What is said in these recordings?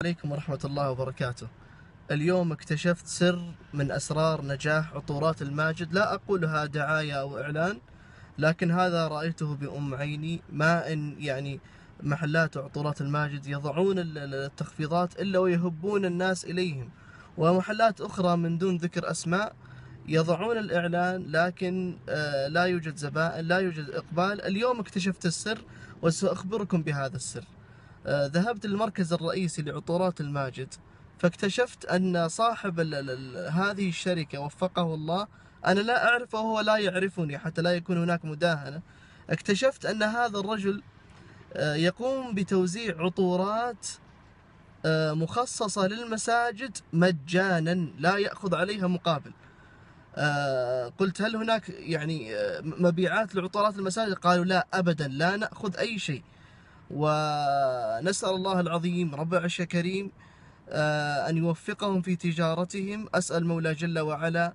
عليكم ورحمة الله وبركاته. اليوم اكتشفت سر من أسرار نجاح عطورات الماجد، لا أقولها دعاية أو إعلان، لكن هذا رأيته بأم عيني. ما إن يعني محلات عطورات الماجد يضعون التخفيضات إلا ويهبون الناس إليهم، ومحلات أخرى من دون ذكر أسماء يضعون الإعلان لكن لا يوجد زبائن، لا يوجد إقبال. اليوم اكتشفت السر وسأخبركم بهذا السر. ذهبت للمركز الرئيسي لعطورات الماجد، فاكتشفت أن صاحب هذه الشركة وفقه الله، أنا لا أعرفه وهو لا يعرفني حتى لا يكون هناك مداهنة. اكتشفت أن هذا الرجل يقوم بتوزيع عطورات مخصصة للمساجد مجانا، لا يأخذ عليها مقابل. قلت هل هناك مبيعات لعطورات المساجد؟ قالوا لا أبدا، لا نأخذ أي شيء. ونسأل الله العظيم رب العرش الكريم أن يوفقهم في تجارتهم. أسأل مولى جل وعلا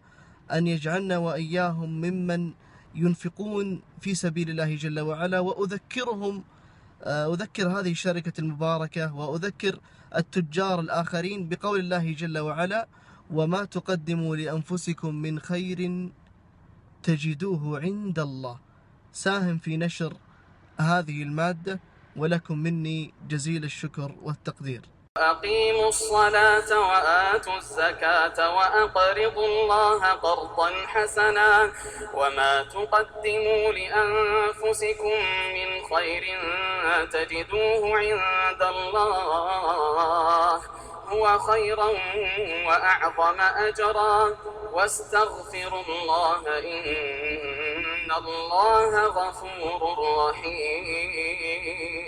أن يجعلنا وإياهم ممن ينفقون في سبيل الله جل وعلا. وأذكرهم أذكر هذه الشركة المباركة وأذكر التجار الآخرين بقول الله جل وعلا: وما تقدموا لأنفسكم من خير تجدوه عند الله. ساهم في نشر هذه المادة، ولكم مني جزيل الشكر والتقدير. أقيموا الصلاة وآتوا الزكاة وأقرضوا الله قرضا حسنا وما تقدموا لأنفسكم من خير تجدوه عند الله هو خيرا وأعظم أجرا واستغفروا الله إن الله غفور رحيم.